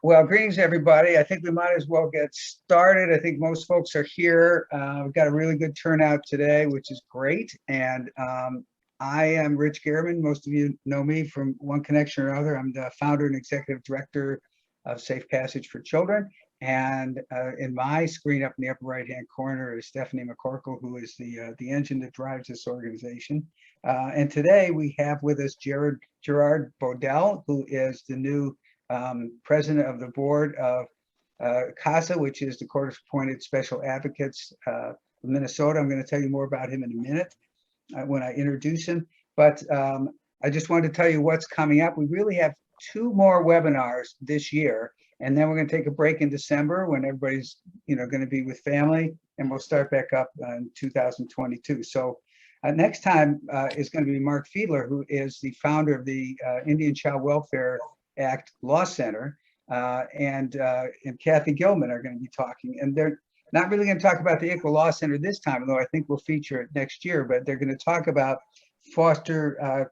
Well, greetings, everybody. I think we might as well get started. I think most folks are here. We've got a really good turnout today, which is great. And I am Rich Gehrman. Most of you know me from one connection or another. I'm the founder and executive director of Safe Passage for Children. And in my screen up in the upper right-hand corner is Stephanie McCorkle, who is the engine that drives this organization. And today we have with us Gerard Bodell, who is the new president of the board of CASA, which is the court-appointed special advocates of Minnesota. I'm going to tell you more about him in a minute when I introduce him. But I just wanted to tell you what's coming up. We really have 2 more webinars this year, and then we're going to take a break in December when everybody's going to be with family, and we'll start back up in 2022. So next time is going to be Mark Fiedler, who is the founder of the Indian Child Welfare Act Law Center, and Kathy Gilman are going to be talking, and they're not really going to talk about the ICWA Law Center this time, although I think we'll feature it next year. But they're going to talk about foster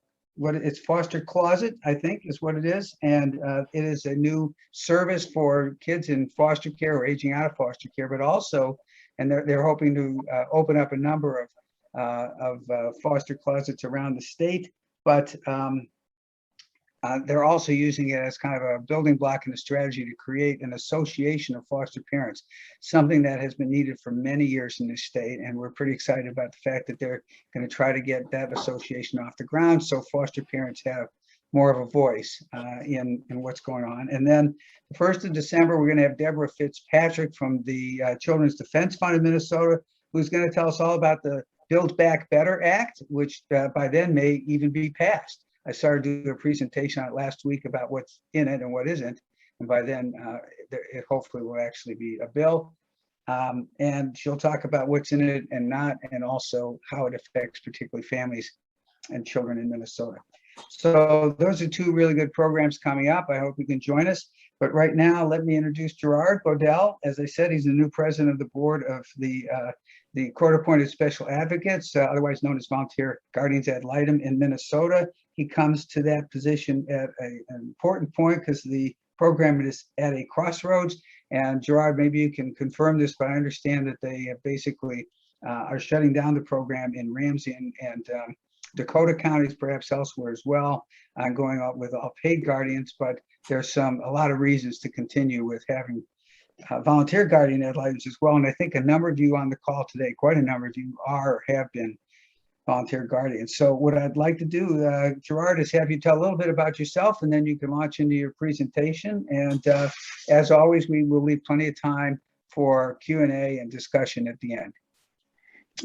foster closet, I think is what it is, and it is a new service for kids in foster care or aging out of foster care, but also, and they're hoping to open up a number of foster closets around the state, but they're also using it as kind of a building block and a strategy to create an association of foster parents, something that has been needed for many years in this state. And we're pretty excited about the fact that they're going to try to get that association off the ground so foster parents have more of a voice in what's going on. And then the 1st of December, we're going to have Deborah Fitzpatrick from the Children's Defense Fund of Minnesota, who's going to tell us all about the Build Back Better Act, which by then may even be passed. I started doing a presentation on it last week about what's in it and what isn't. And by then, it hopefully will actually be a bill. And she'll talk about what's in it and not, and also how it affects particularly families and children in Minnesota. So those are 2 really good programs coming up. I hope you can join us. But right now, let me introduce Gerard Bodell. As I said, he's the new president of the board of the court-appointed special advocates, otherwise known as volunteer guardians ad litem in Minnesota. He comes to that position at an important point because the program is at a crossroads. And Gerard, maybe you can confirm this, but I understand that they basically are shutting down the program in Ramsey and Dakota counties, perhaps elsewhere as well, going out with all paid guardians. But there's a lot of reasons to continue with having volunteer guardian ad litems as well. And I think a number of you on the call today, quite a number of you are or have been volunteer guardians. So what I'd like to do, Gerard, is have you tell a little bit about yourself, and then you can launch into your presentation. And as always, we will leave plenty of time for Q&A and discussion at the end.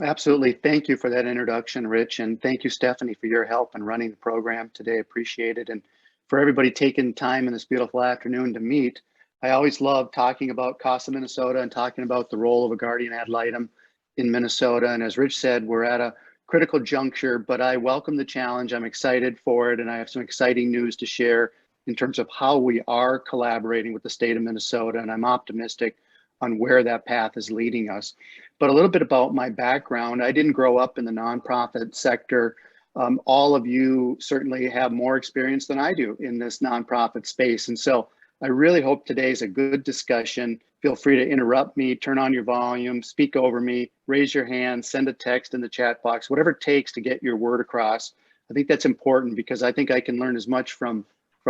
Absolutely. Thank you for that introduction, Rich. And thank you, Stephanie, for your help in running the program today. Appreciate it. And for everybody taking time in this beautiful afternoon to meet. I always love talking about CASA Minnesota and talking about the role of a guardian ad litem in Minnesota. And as Rich said, we're at a critical juncture, but I welcome the challenge. I'm excited for it. And I have some exciting news to share in terms of how we are collaborating with the state of Minnesota. And I'm optimistic on where that path is leading us. But a little bit about my background. I didn't grow up in the nonprofit sector. All of you certainly have more experience than I do in this nonprofit space. And so I really hope today is a good discussion. Feel free to interrupt me, turn on your volume, speak over me, raise your hand, send a text in the chat box, whatever it takes to get your word across. I think that's important because I think I can learn as much from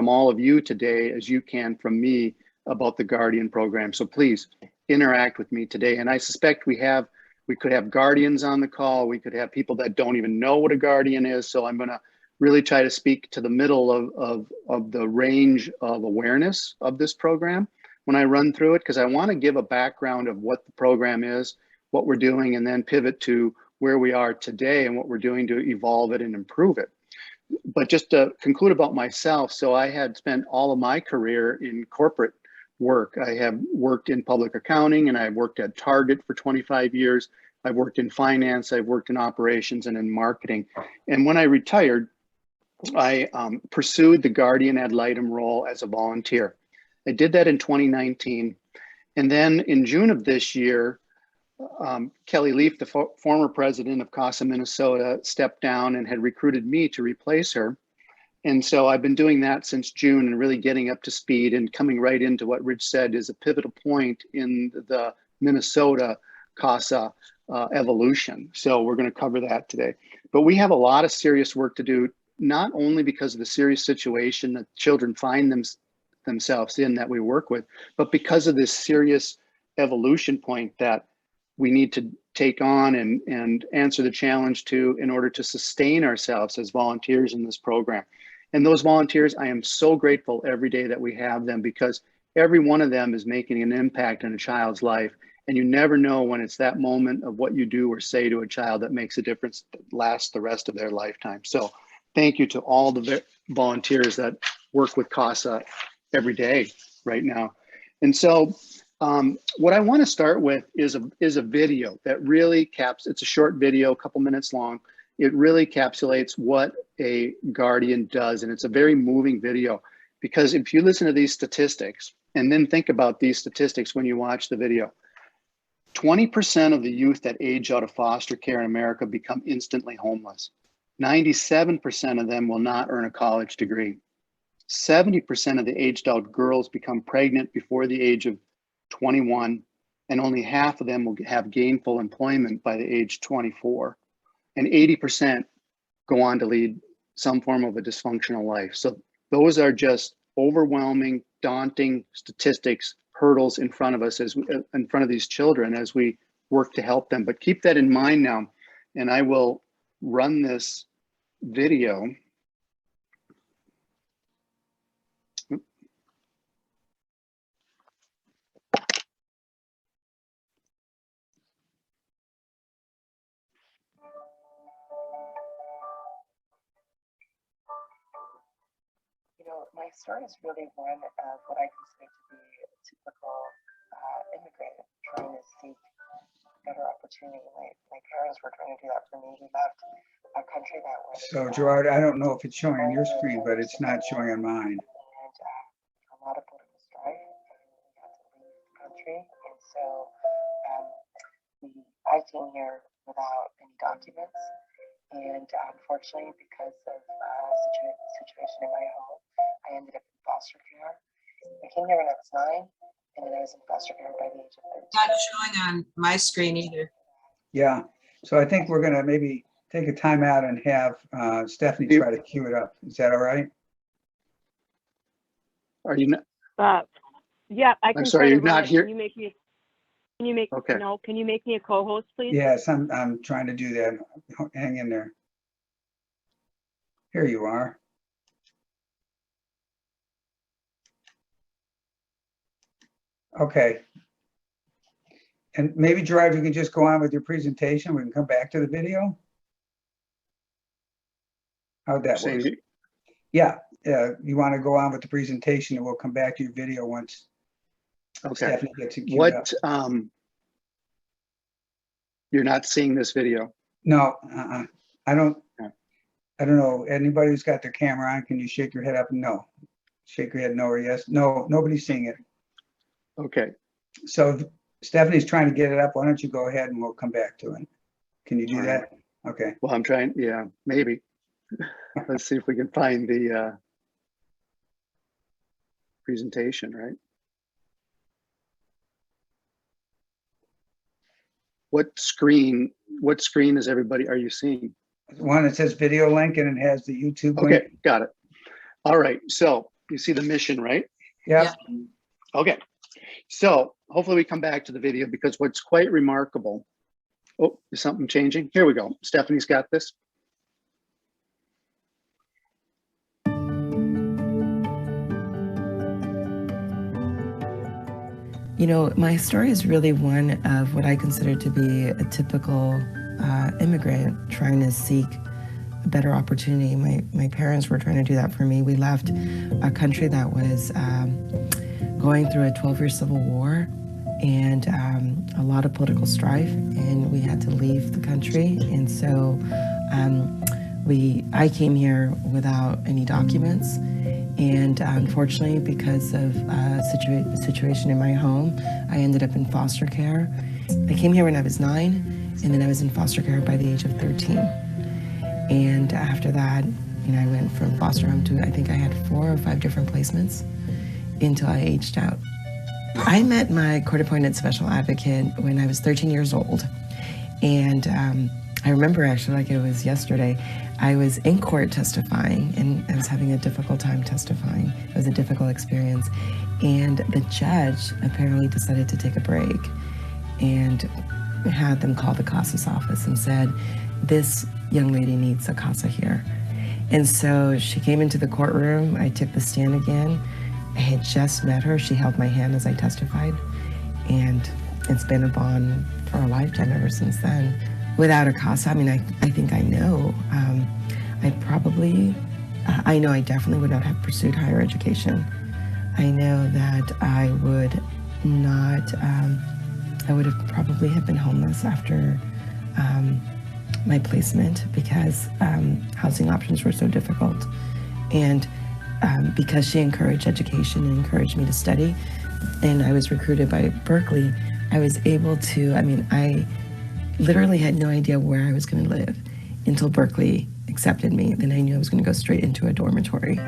all of you today as you can from me about the Guardian program. So please interact with me today. And I suspect we could have guardians on the call. We could have people that don't even know what a guardian is. So I'm going to really try to speak to the middle of the range of awareness of this program when I run through it, because I want to give a background of what the program is, what we're doing, and then pivot to where we are today and what we're doing to evolve it and improve it. But just to conclude about myself, so I had spent all of my career in corporate work. I have worked in public accounting, and I've worked at Target for 25 years. I've worked in finance, I've worked in operations and in marketing. And when I retired, I pursued the guardian ad litem role as a volunteer. I did that in 2019. And then in June of this year, Kelly Leaf, the former president of CASA Minnesota, stepped down and had recruited me to replace her. And so I've been doing that since June and really getting up to speed and coming right into what Rich said is a pivotal point in the Minnesota CASA evolution. So we're going to cover that today. But we have a lot of serious work to do, not only because of the serious situation that children find themselves in that we work with, but because of this serious evolution point that we need to take on and answer the challenge to in order to sustain ourselves as volunteers in this program. And those volunteers, I am so grateful every day that we have them, because every one of them is making an impact in a child's life. And you never know when it's that moment of what you do or say to a child that makes a difference that lasts the rest of their lifetime. So thank you to all the volunteers that work with CASA every day right now. And so what I want to start with is a video that really it's a short video, a couple minutes long. It really encapsulates what a guardian does. And it's a very moving video, because if you listen to these statistics and then think about these statistics when you watch the video, 20% of the youth that age out of foster care in America become instantly homeless. 97% of them will not earn a college degree. 70% of the aged out girls become pregnant before the age of 21, and only half of them will have gainful employment by the age 24. And 80% go on to lead some form of a dysfunctional life. So those are just overwhelming, daunting statistics, hurdles in front of us, in front of these children as we work to help them. But keep that in mind now, and I will run this video. My story is really one of what I consider to be a typical immigrant trying to seek better opportunity. My parents were trying to do that for me. We left a country that was... So Gerard, I don't know if it's showing on your screen, but it's not showing on mine. And a lot of political strife, and we had to leave the country. And so I came here without any documents. And unfortunately, because of situation in my home, I ended up in foster care. I came here when I was 9, and then I was in foster care by the age of 13. Not showing on my screen either. Yeah, so I think we're gonna maybe take a time out and have Stephanie try to cue it up. Is that all right? Are you not? Yeah, I can. I'm sorry, you're not here. Can you make Okay. No, can you make me a co-host, please? Yes, I'm trying to do that. Hang in there. Here you are. Okay. And maybe Gerard, you can just go on with your presentation. We can come back to the video. How'd that work? Yeah, you want to go on with the presentation, and we'll come back to your video once Stephanie gets it queued up. You're not seeing this video? No, I don't know. Anybody who's got their camera on, can you shake your head up? No. Shake your head no or yes. No, nobody's seeing it. Okay. So Stephanie's trying to get it up. Why don't you go ahead and we'll come back to it. Can you do that? Okay. Well, I'm trying. Yeah, maybe. Let's see if we can find the presentation, right? What screen is everybody, are you seeing? One that says video link and it has the YouTube link. Okay, got it. All right, so you see the mission, right? Yeah. Okay, so hopefully we come back to the video, because what's quite remarkable. Oh, is something changing? Here we go. Stephanie's got this. You know, my story is really one of what I consider to be a typical immigrant trying to seek a better opportunity. My parents were trying to do that for me. We left a country that was going through a 12-year civil war and a lot of political strife, and we had to leave the country. And so I came here without any documents. And unfortunately, because of a situation in my home, I ended up in foster care. I came here when I was 9, and then I was in foster care by the age of 13. And after that, I went from foster home to, I think I had 4 or 5 different placements until I aged out. I met my court-appointed special advocate when I was 13 years old. And I remember actually like it was yesterday, I was in court testifying and I was having a difficult time testifying. It was a difficult experience. And the judge apparently decided to take a break and had them call the CASA's office and said, this young lady needs a CASA here. And so she came into the courtroom, I took the stand again. I had just met her, she held my hand as I testified. And it's been a bond for a lifetime ever since then. Without a CASA, I mean, I think I know. I know I definitely would not have pursued higher education. I know that I would not, I would have probably have been homeless after my placement because housing options were so difficult. And because she encouraged education and encouraged me to study, and I was recruited by Berkeley, I was able to, I literally had no idea where I was going to live until Berkeley accepted me. Then I knew I was going to go straight into a dormitory.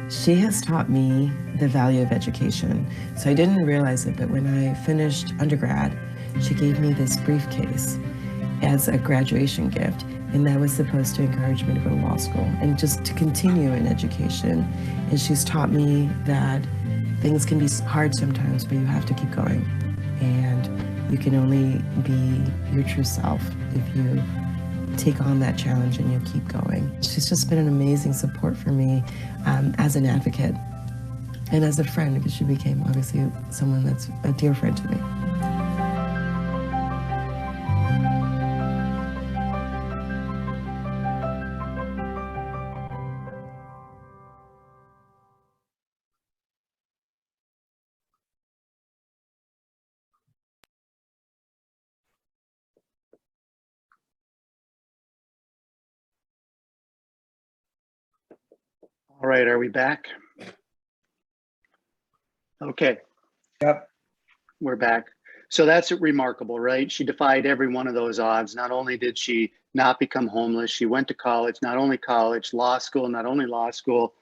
She has taught me the value of education. So I didn't realize it, but when I finished undergrad, she gave me this briefcase as a graduation gift. And that was supposed to encourage me to go to law school and just to continue in education. And she's taught me that things can be hard sometimes, but you have to keep going. And you can only be your true self if you take on that challenge and you keep going. She's just been an amazing support for me as an advocate and as a friend, because she became obviously someone that's a dear friend to me. All right, are we back? Okay. Yep. We're back. So that's remarkable, right? She defied every one of those odds. Not only did she not become homeless, she went to college, not only college, law school, not only law school,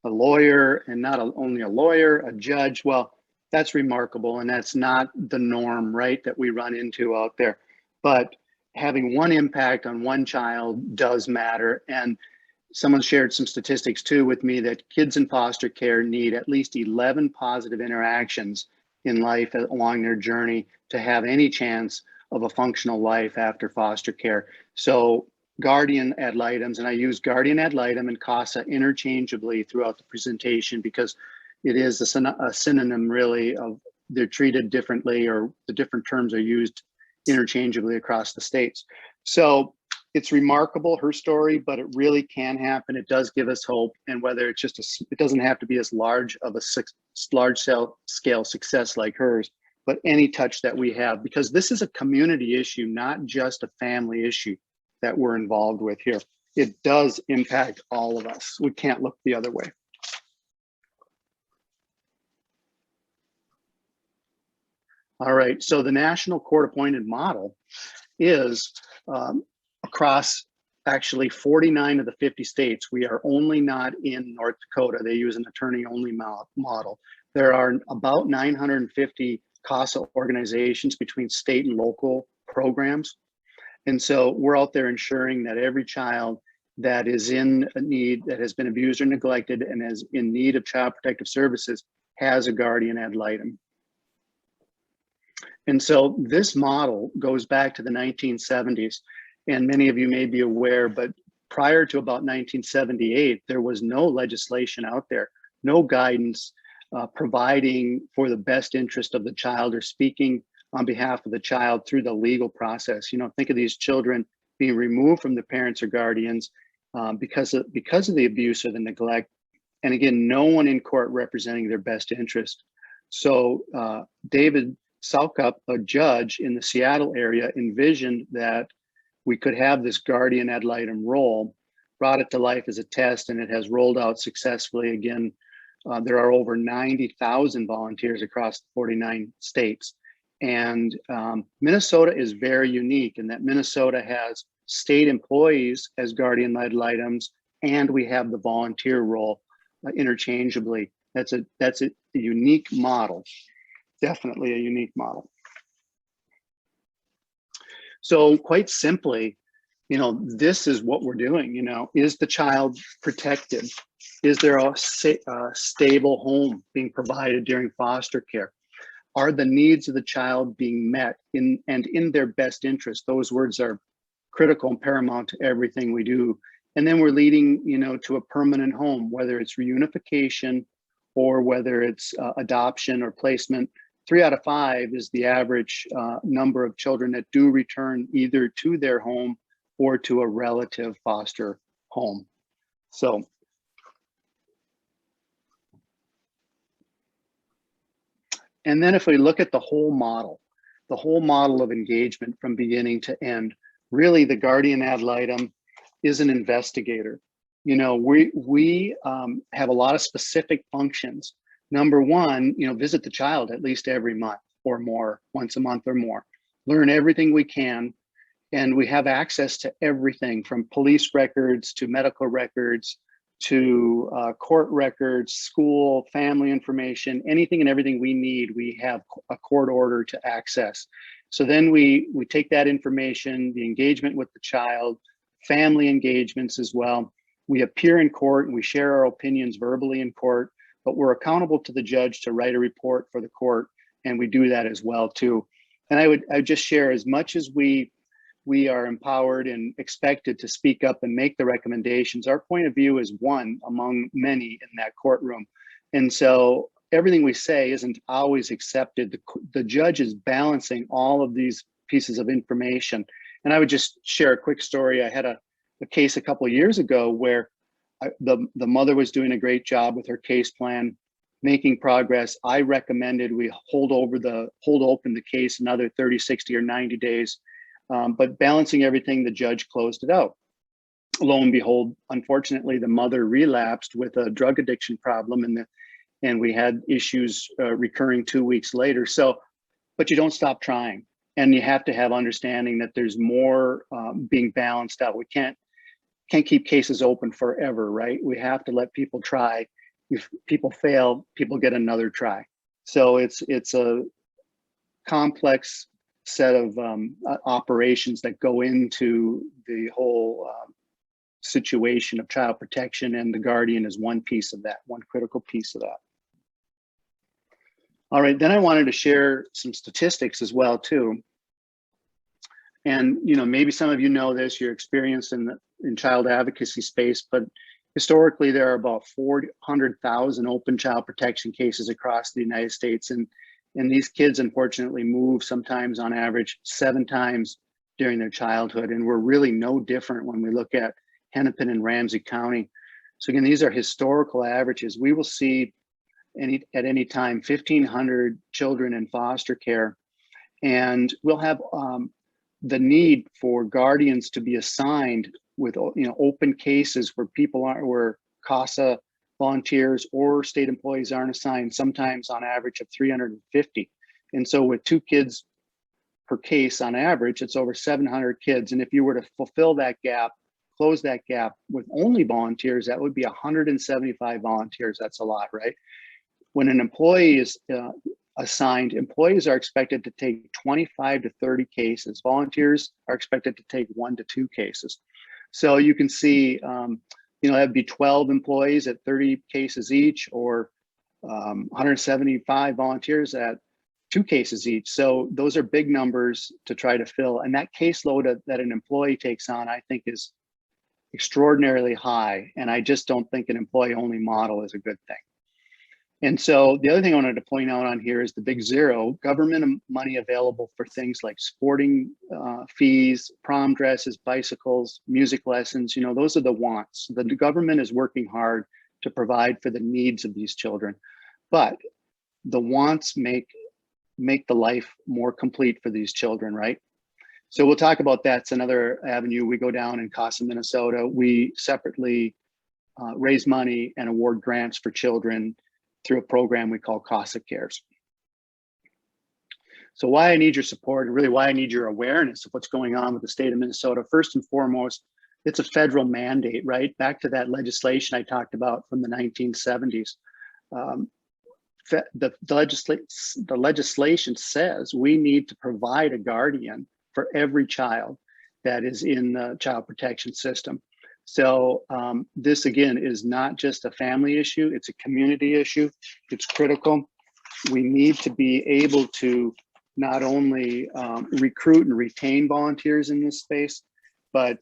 a lawyer, and not only a lawyer, a judge. Well, that's remarkable. And that's not the norm, right, that we run into out there. But having one impact on one child does matter. And someone shared some statistics too with me that kids in foster care need at least 11 positive interactions in life along their journey to have any chance of a functional life after foster care. So guardian ad litems, and I use guardian ad litem and CASA interchangeably throughout the presentation because it is a synonym really of they're treated differently, or the different terms are used interchangeably across the states. So it's remarkable, her story, but it really can happen. It does give us hope. And whether it's just it doesn't have to be as large of a large scale success like hers, but any touch that we have, because this is a community issue, not just a family issue that we're involved with here. It does impact all of us. We can't look the other way. All right, so the national court-appointed model is across actually 49 of the 50 states. We are only not in North Dakota. They use an attorney-only model. There are about 950 CASA organizations between state and local programs. And so we're out there ensuring that every child that is in need, that has been abused or neglected and is in need of child protective services has a guardian ad litem. And so this model goes back to the 1970s. And many of you may be aware, but prior to about 1978, there was no legislation out there, no guidance providing for the best interest of the child or speaking on behalf of the child through the legal process. You know, think of these children being removed from their parents or guardians because of the abuse or the neglect. And again, no one in court representing their best interest. So David Salkup, a judge in the Seattle area, envisioned that we could have this guardian ad litem role, brought it to life as a test, and it has rolled out successfully. Again, there are over 90,000 volunteers across 49 states. And Minnesota is very unique in that Minnesota has state employees as guardian ad litems and we have the volunteer role interchangeably. That's a unique model, definitely a unique model. So quite simply, you know, this is what we're doing. You know, is the child protected? Is there a stable home being provided during foster care? Are the needs of the child being met in their best interest? Those words are critical and paramount to everything we do. And then we're leading, you know, to a permanent home, whether it's reunification or whether it's adoption or placement. 3 out of 5 is the average number of children that do return either to their home or to a relative foster home. So, and then if we look at the whole model of engagement from beginning to end, really the guardian ad litem is an investigator. You know, we have a lot of specific functions. Number one, you know, visit the child at least every month or more, once a month or more. Learn everything we can. And we have access to everything from police records to medical records to court records, school, family information, anything and everything we need, we have a court order to access. So then we take that information, the engagement with the child, family engagements as well. We appear in court and we share our opinions verbally in court, but we're accountable to the judge to write a report for the court, and we do that as well too. And I would just share, as much as we are empowered and expected to speak up and make the recommendations, our point of view is one among many in that courtroom. And so everything we say isn't always accepted. The judge is balancing all of these pieces of information. And I would just share a quick story. I had a case a couple of years ago where the mother was doing a great job with her case plan, making progress. I recommended we hold open the case another 30, 60, or 90 days. But balancing everything, the judge closed it out. Lo and behold, unfortunately, the mother relapsed with a drug addiction problem, and we had issues recurring 2 weeks later. So, but you don't stop trying, and you have to have understanding that there's more being balanced out. We can't keep cases open forever, right? We have to let people try. If people fail, people get another try. So it's a complex set of operations that go into the whole situation of child protection, and the guardian is one piece of that, one critical piece of that. All right, then I wanted to share some statistics as well too. And you know, maybe some of you know this, you're experienced in child advocacy space, but historically there are about 400,000 open child protection cases across the United States, and these kids unfortunately move sometimes on average 7 times during their childhood. And we're really no different when we look at Hennepin and Ramsey County. So again, these are historical averages. We will see at any time 1,500 children in foster care, and we'll have the need for guardians to be assigned with, you know, open cases where CASA volunteers or state employees aren't assigned, sometimes on average of 350. And so with 2 kids per case on average, it's over 700 kids. And if you were to fulfill that gap, close that gap with only volunteers, that would be 175 volunteers. That's a lot, right? When an employee is assigned, employees are expected to take 25 to 30 cases. Volunteers are expected to take 1 to 2 cases. So you can see, you know, that'd be 12 employees at 30 cases each, or 175 volunteers at 2 cases each. So those are big numbers to try to fill. And that caseload that an employee takes on, I think, is extraordinarily high. And I just don't think an employee-only model is a good thing. And so the other thing I wanted to point out on here is the big zero: government money available for things like sporting fees, prom dresses, bicycles, music lessons. You know, those are the wants. The government is working hard to provide for the needs of these children, but the wants make the life more complete for these children, right? So we'll talk about that. It's another avenue we go down in CASA Minnesota. We separately raise money and award grants for children through a program we call CASA Cares. So why I need your support, and really why I need your awareness of what's going on with the state of Minnesota. First and foremost, it's a federal mandate, right? Back to that legislation I talked about from the 1970s. The legislation says we need to provide a guardian for every child that is in the child protection system. So this, again, is not just a family issue, it's a community issue. It's critical. We need to be able to not only recruit and retain volunteers in this space, but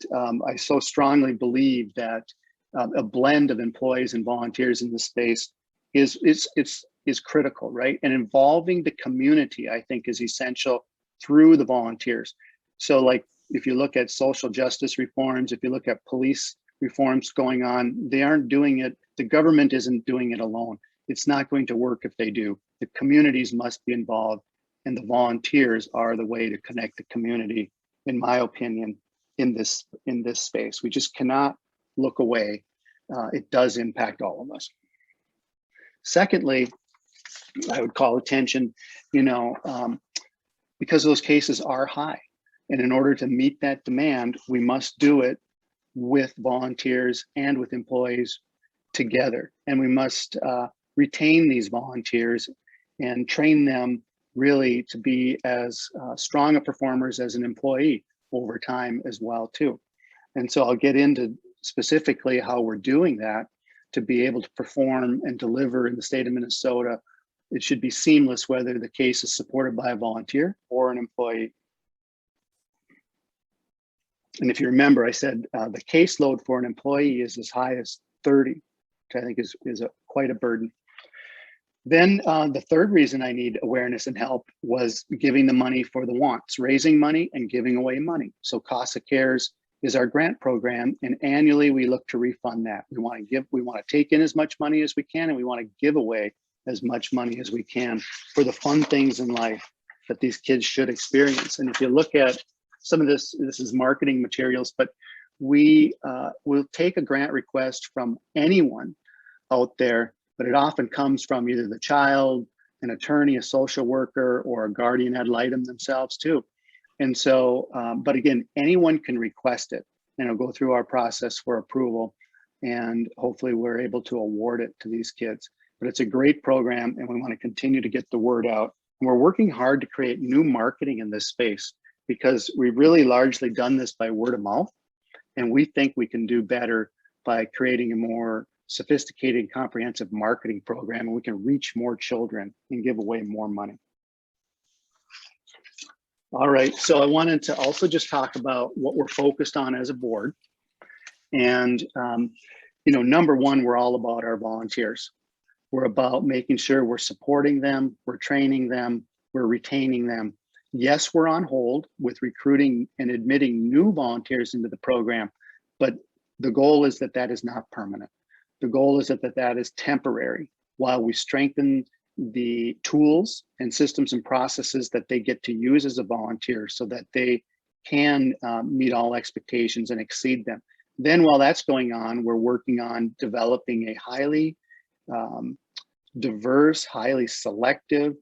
I so strongly believe that a blend of employees and volunteers in this space is critical, right? And involving the community, I think, is essential through the volunteers. So like, if you look at social justice reforms, if you look at police reforms going on, they aren't doing it. The government isn't doing it alone. It's not going to work if they do. The communities must be involved, and the volunteers are the way to connect the community, in my opinion, in this space. We just cannot look away. It does impact all of us. Secondly, I would call attention, because those cases are high. And in order to meet that demand, we must do it with volunteers and with employees together. And we must retain these volunteers and train them really to be as strong a performers as an employee over time as well too. And so I'll get into specifically how we're doing that to be able to perform and deliver in the state of Minnesota. It should be seamless whether the case is supported by a volunteer or an employee. And if you remember, I said the caseload for an employee is as high as 30, which I think is quite a burden. Then the third reason I need awareness and help was giving the money for the wants, raising money and giving away money. So CASA Cares is our grant program, and annually we look to refund that. We want to take in as much money as we can, and we want to give away as much money as we can for the fun things in life that these kids should experience. And if you look at some of this is marketing materials, but we will take a grant request from anyone out there, but it often comes from either the child, an attorney, a social worker, or a guardian ad litem themselves too. And so, but again, anyone can request it, and it'll go through our process for approval, and hopefully we're able to award it to these kids. But it's a great program, and we want to continue to get the word out. And we're working hard to create new marketing in this space, because we've really largely done this by word of mouth. And we think we can do better by creating a more sophisticated, comprehensive marketing program, and we can reach more children and give away more money. All right, so I wanted to also just talk about what we're focused on as a board. And, number one, we're all about our volunteers. We're about making sure we're supporting them, we're training them, we're retaining them. Yes, we're on hold with recruiting and admitting new volunteers into the program, but the goal is that that is not permanent. The goal is that is temporary while we strengthen the tools and systems and processes that they get to use as a volunteer so that they can meet all expectations and exceed them. Then while that's going on, we're working on developing a highly diverse, highly selective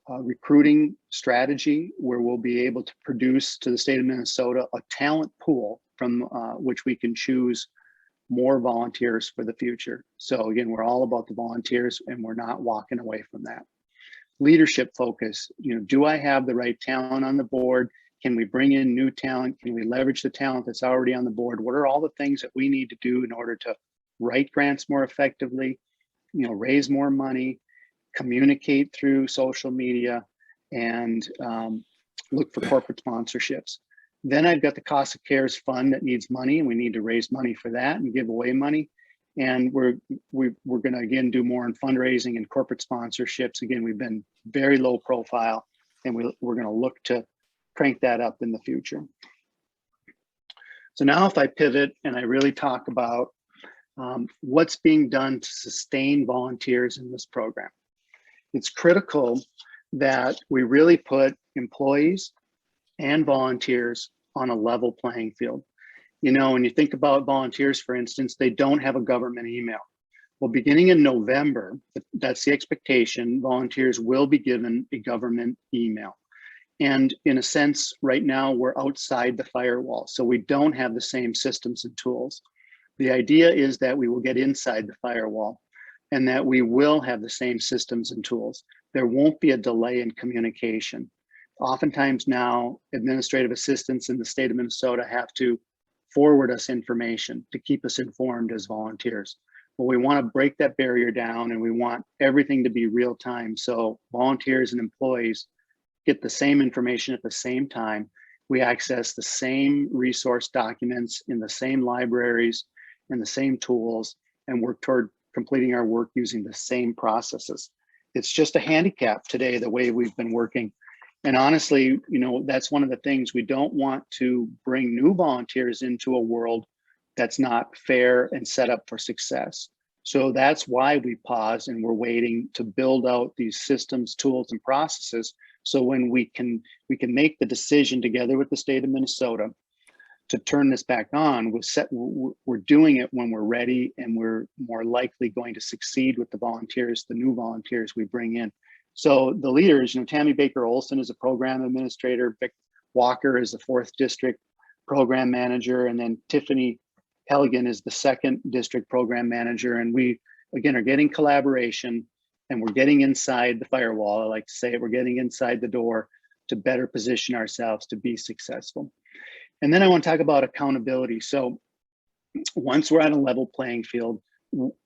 recruiting strategy where we'll be able to produce to the state of Minnesota a talent pool from which we can choose more volunteers for the future. So again, we're all about the volunteers, and we're not walking away from that. Leadership focus, do I have the right talent on the board? Can we bring in new talent? Can we leverage the talent that's already on the board? What are all the things that we need to do in order to write grants more effectively, raise more money, communicate through social media, and look for corporate sponsorships? Then I've got the CASA Cares fund that needs money, and we need to raise money for that and give away money. And we're going to again do more in fundraising and corporate sponsorships. Again, we've been very low profile, and we're going to look to crank that up in the future. So now if I pivot and I really talk about what's being done to sustain volunteers in this program. It's critical that we really put employees and volunteers on a level playing field. When you think about volunteers, for instance, they don't have a government email. Well, beginning in November, that's the expectation, volunteers will be given a government email. And in a sense, right now, we're outside the firewall. So we don't have the same systems and tools. The idea is that we will get inside the firewall and that we will have the same systems and tools. There won't be a delay in communication. Oftentimes now, administrative assistants in the state of Minnesota have to forward us information to keep us informed as volunteers. Well, we want to break that barrier down, and we want everything to be real time. So volunteers and employees get the same information at the same time. We access the same resource documents in the same libraries and the same tools, and work toward completing our work using the same processes. It's just a handicap today, the way we've been working. And honestly, you know, that's one of the things. We don't want to bring new volunteers into a world that's not fair and set up for success. So that's why we pause and we're waiting to build out these systems, tools, and processes. So when we can make the decision together with the state of Minnesota to turn this back on, we're doing it when we're ready, and we're more likely going to succeed with the volunteers, the new volunteers we bring in. So the leaders, you know, Tammy Baker Olson is a program administrator, Vic Walker is the 4th district program manager, and then Tiffany Helligan is the 2nd district program manager. And we, again, are getting collaboration, and we're getting inside the firewall. I like to say it, we're getting inside the door to better position ourselves to be successful. And then I want to talk about accountability. So once we're at a level playing field,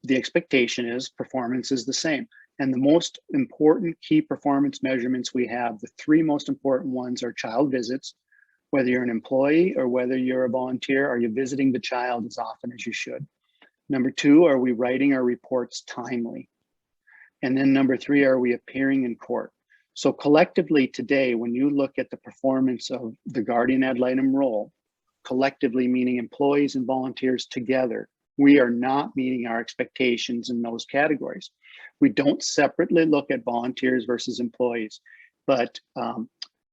the expectation is performance is the same. And the most important key performance measurements we have, the 3 most important ones, are child visits. Whether you're an employee or whether you're a volunteer, are you visiting the child as often as you should? Number 2, are we writing our reports timely? And then number 3, are we appearing in court? So collectively today, when you look at the performance of the guardian ad litem role, collectively meaning employees and volunteers together, we are not meeting our expectations in those categories. We don't separately look at volunteers versus employees, but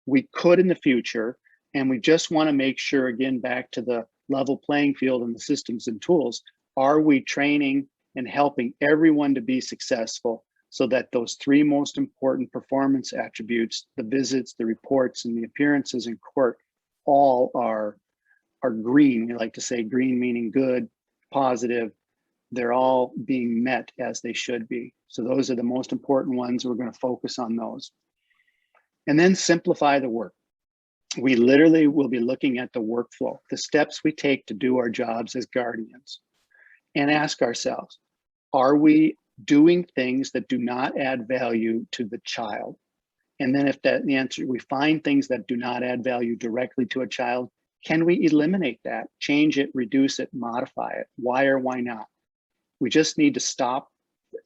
we could in the future. And we just want to make sure, again, back to the level playing field and the systems and tools, are we training and helping everyone to be successful so that those 3 most important performance attributes, the visits, the reports, and the appearances in court, all are green. We like to say green meaning good, positive. They're all being met as they should be. So those are the most important ones. We're going to focus on those. And then simplify the work. We literally will be looking at the workflow, the steps we take to do our jobs as guardians, and ask ourselves, are we doing things that do not add value to the child? And then if that the answer, we find things that do not add value directly to a child, can we eliminate that, change it, reduce it, modify it? Why or why not? We just need to stop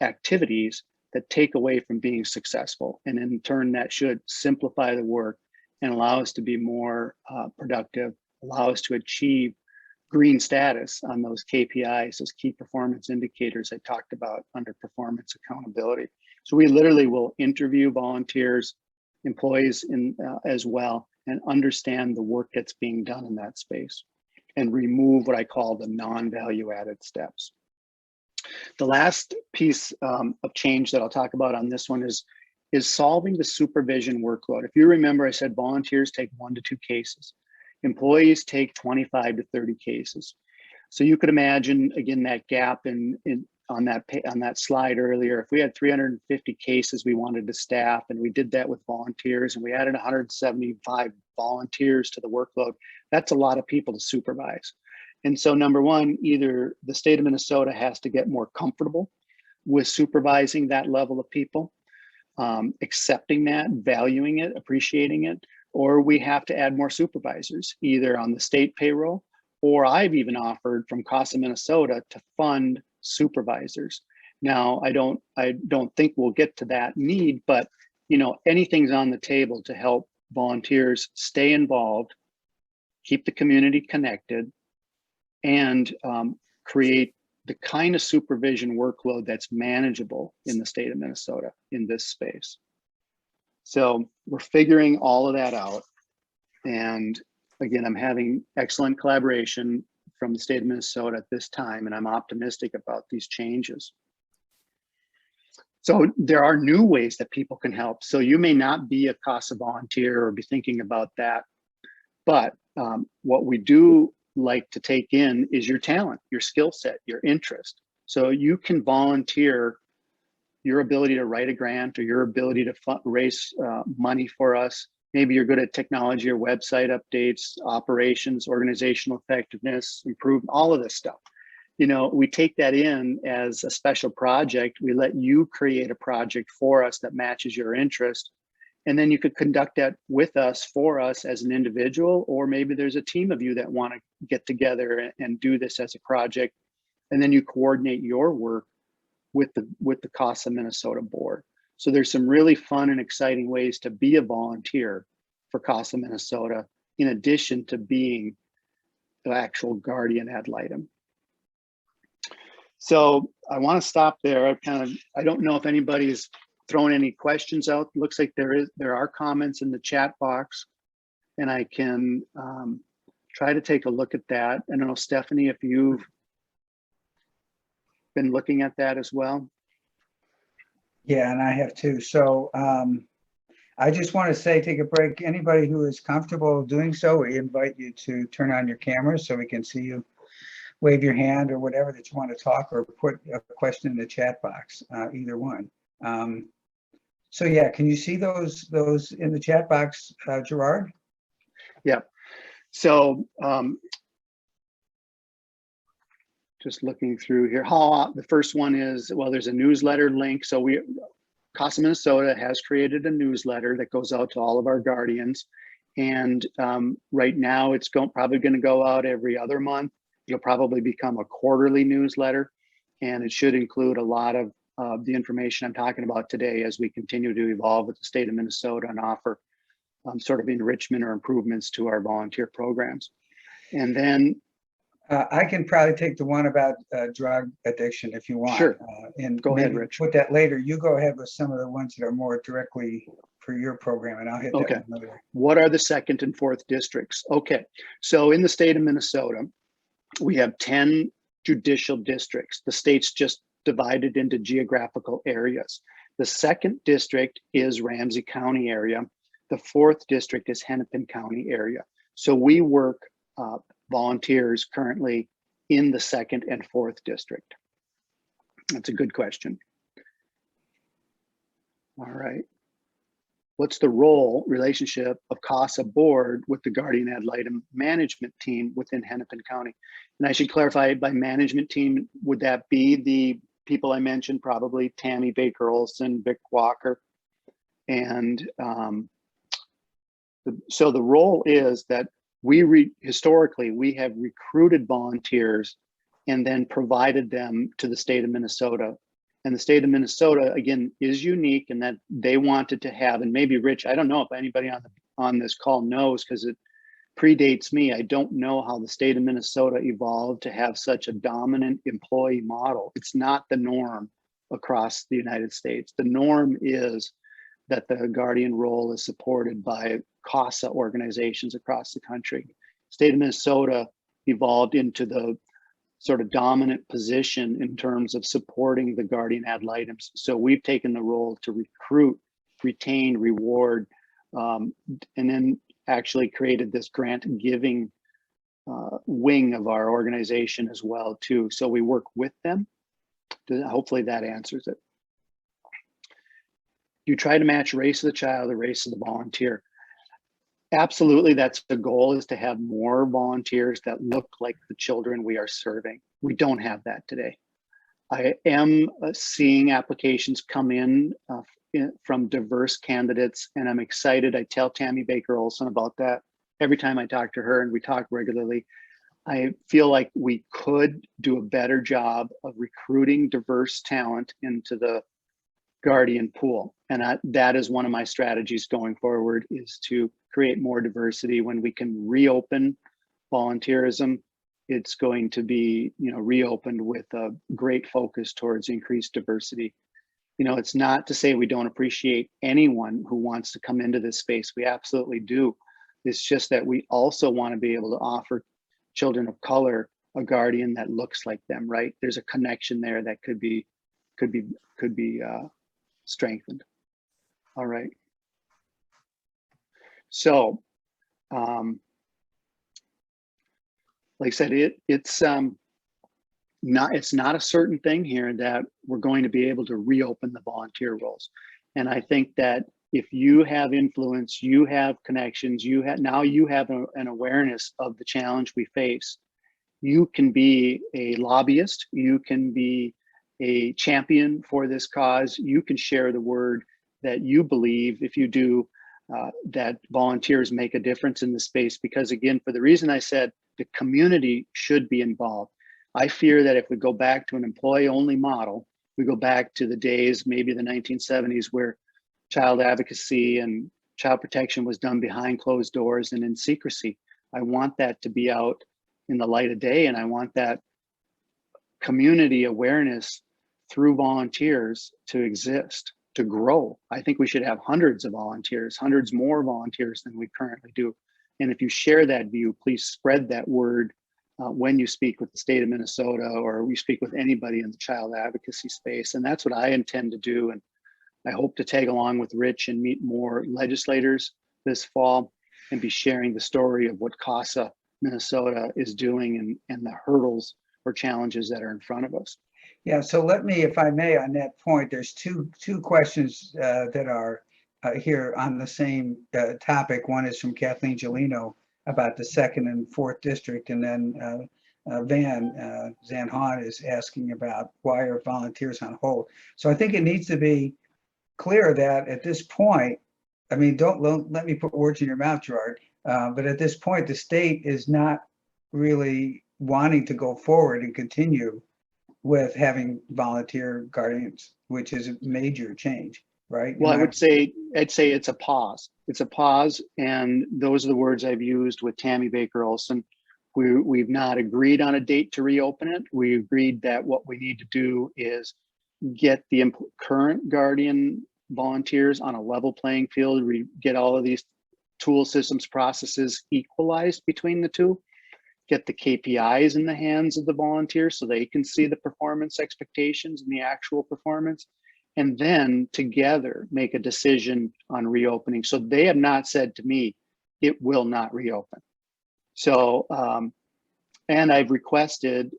activities that take away from being successful. And in turn, that should simplify the work and allow us to be more productive, allow us to achieve green status on those KPIs, those key performance indicators I talked about under performance accountability. So we literally will interview volunteers, employees as well, and understand the work that's being done in that space and remove what I call the non-value added steps. The last piece of change that I'll talk about on this one is solving the supervision workload. If you remember, I said volunteers take 1 to 2 cases. Employees take 25 to 30 cases. So you could imagine, again, that gap on that slide earlier. If we had 350 cases we wanted to staff, and we did that with volunteers, and we added 175 volunteers to the workload, that's a lot of people to supervise. And so number one, either the state of Minnesota has to get more comfortable with supervising that level of people, accepting that, valuing it, appreciating it, or we have to add more supervisors, either on the state payroll, or I've even offered from CASA Minnesota to fund supervisors. Now, I don't think we'll get to that need, but anything's on the table to help volunteers stay involved, keep the community connected, and create the kind of supervision workload that's manageable in the state of Minnesota in this space. So we're figuring all of that out. And again, I'm having excellent collaboration from the state of Minnesota at this time, and I'm optimistic about these changes. So there are new ways that people can help. So you may not be a CASA volunteer or be thinking about that, but what we do like to take in is your talent, your skill set, your interest. So you can volunteer your ability to write a grant or your ability to raise money for us. Maybe you're good at technology or website updates, operations, organizational effectiveness, improvement, all of this stuff. You know, we take that in as a special project. We let you create a project for us that matches your interest. And then you could conduct that with us, for us as an individual, or maybe there's a team of you that want to get together and do this as a project. And then you coordinate your work with the CASA Minnesota board. So there's some really fun and exciting ways to be a volunteer for CASA Minnesota, in addition to being the actual guardian ad litem. So I want to stop there. I don't know if anybody's thrown any questions out. Looks like there are comments in the chat box, and I can try to take a look at that. I don't know, Stephanie, if you've been looking at that as well. Yeah, and I have too. So I just want to say, take a break. Anybody who is comfortable doing so, we invite you to turn on your camera so we can see you, wave your hand or whatever that you want to talk, or put a question in the chat box, either one. So yeah, can you see those in the chat box, Gerard? Yeah. So just looking through here, the first one is, well, there's a newsletter link. So CASA Minnesota has created a newsletter that goes out to all of our guardians. And right now it's probably going to go out every other month. It'll probably become a quarterly newsletter, and it should include a lot of the information I'm talking about today as we continue to evolve with the state of Minnesota and offer sort of enrichment or improvements to our volunteer programs. And then I can probably take the one about drug addiction if you want. Sure. And go ahead, Rich. Put that later. You go ahead with some of the ones that are more directly for your program, and I'll hit that one later. What are the 2nd and 4th districts? Okay, so in the state of Minnesota, we have 10 judicial districts. The state's just divided into geographical areas. The 2nd district is Ramsey County area. The 4th district is Hennepin County area. So we work volunteers currently in the 2nd and 4th district. That's a good question. All right. What's the relationship of CASA board with the guardian ad litem management team within Hennepin County? And I should clarify, by management team, would that be the people I mentioned, probably Tammy Baker Olson, Vic Walker? And so the role is that historically, we have recruited volunteers and then provided them to the state of Minnesota. And the state of Minnesota, again, is unique in that they wanted to have, and maybe Rich, I don't know if anybody on this call knows, because it predates me. I don't know how the state of Minnesota evolved to have such a dominant employee model. It's not the norm across the United States. The norm is that the guardian role is supported by CASA organizations across the country. State of Minnesota evolved into the sort of dominant position in terms of supporting the guardian ad litems. So we've taken the role to recruit, retain, reward, and then actually created this grant giving wing of our organization as well too. So we work with them. Hopefully that answers it. You try to match race of the child or race of the volunteer. Absolutely, that's the goal, is to have more volunteers that look like the children we are serving. We don't have that today. I am seeing applications come in from diverse candidates, and I'm excited. I tell Tammy Baker Olson about that every time I talk to her, and we talk regularly. I feel like we could do a better job of recruiting diverse talent into the guardian pool. And that is one of my strategies going forward, is to create more diversity. When we can reopen volunteerism, it's going to be, reopened with a great focus towards increased diversity. It's not to say we don't appreciate anyone who wants to come into this space. We absolutely do. It's just that we also want to be able to offer children of color a guardian that looks like them, right? There's a connection there that could be strengthened. All right. So, like I said, it's not a certain thing here that we're going to be able to reopen the volunteer roles. And I think that if you have influence, you have connections, you have an awareness of the challenge we face, you can be a lobbyist, you can be a champion for this cause, you can share the word that you believe, if you do, that volunteers make a difference in the space. Because again, for the reason I said, the community should be involved. I fear that if we go back to an employee-only model, we go back to the days, maybe the 1970s, where child advocacy and child protection was done behind closed doors and in secrecy. I want that to be out in the light of day, and I want that community awareness through volunteers to exist, to grow. I think we should have hundreds of volunteers, hundreds more volunteers than we currently do. And if you share that view, please spread that word when you speak with the state of Minnesota, or we speak with anybody in the child advocacy space. And that's what I intend to do. And I hope to tag along with Rich and meet more legislators this fall and be sharing the story of what CASA Minnesota is doing and the hurdles or challenges that are in front of us. Yeah, so let me, if I may, on that point, there's two questions that are here on the same topic. One is from Kathleen Gelino about the 2nd and 4th district, and then Van Zanhan is asking about why are volunteers on hold. So I think it needs to be clear that at this point, I mean, don't let me put words in your mouth, Gerard, but at this point, the state is not really wanting to go forward and continue with having volunteer guardians, which is a major change, right? Well, I'd say it's a pause. It's a pause, and those are the words I've used with Tammy Baker Olson. We've not agreed on a date to reopen it. We agreed that what we need to do is get the current guardian volunteers on a level playing field. We get all of these tool systems processes equalized between the two. Get the KPIs in the hands of the volunteers so they can see the performance expectations and the actual performance, and then together make a decision on reopening. So they have not said to me, it will not reopen. So, and I've requested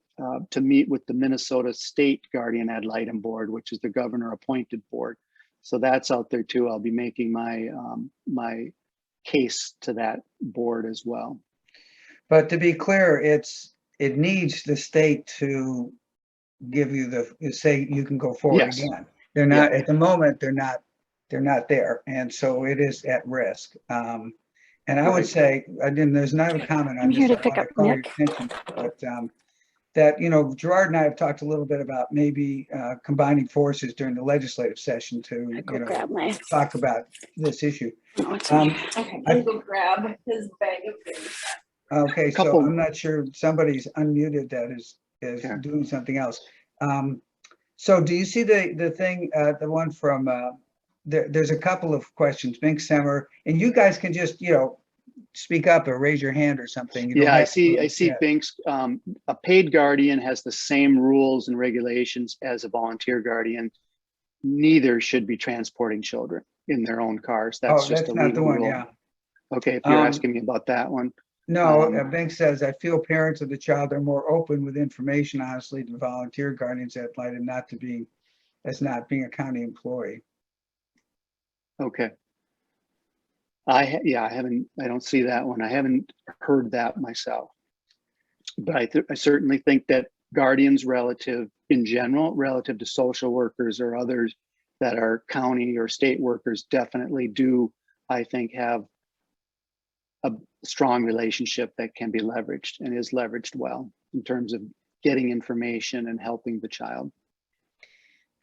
to meet with the Minnesota State Guardian Ad Litem Board, which is the governor appointed board. So that's out there too. I'll be making my, my case to that board as well. But to be clear, it needs the state to give you say you can go forward. Yes. Again. They're not at the moment. They're not there, and so it is at risk. And I would say, again, there's not a comment on I'm this. here to pick up Nick. But that Gerard and I have talked a little bit about maybe combining forces during the legislative session to talk about this issue. Okay, I go grab his bag of things. Okay, so I'm not sure, somebody's unmuted that is doing something else. So do you see the thing, the one from, there's a couple of questions, Bink Semmer, and you guys can just, speak up or raise your hand or something. Yeah, I see Bink's, a paid guardian has the same rules and regulations as a volunteer guardian. Neither should be transporting children in their own cars. That's just a legal rule. Yeah. Okay, if you're asking me about that one. No, Bank says, I feel parents of the child are more open with information, honestly, to volunteer guardians at Litem, not being a county employee. Okay. I don't see that one. I haven't heard that myself. But I certainly think that guardians in general, relative to social workers or others that are county or state workers, definitely do, I think, have a strong relationship that can be leveraged and is leveraged well in terms of getting information and helping the child.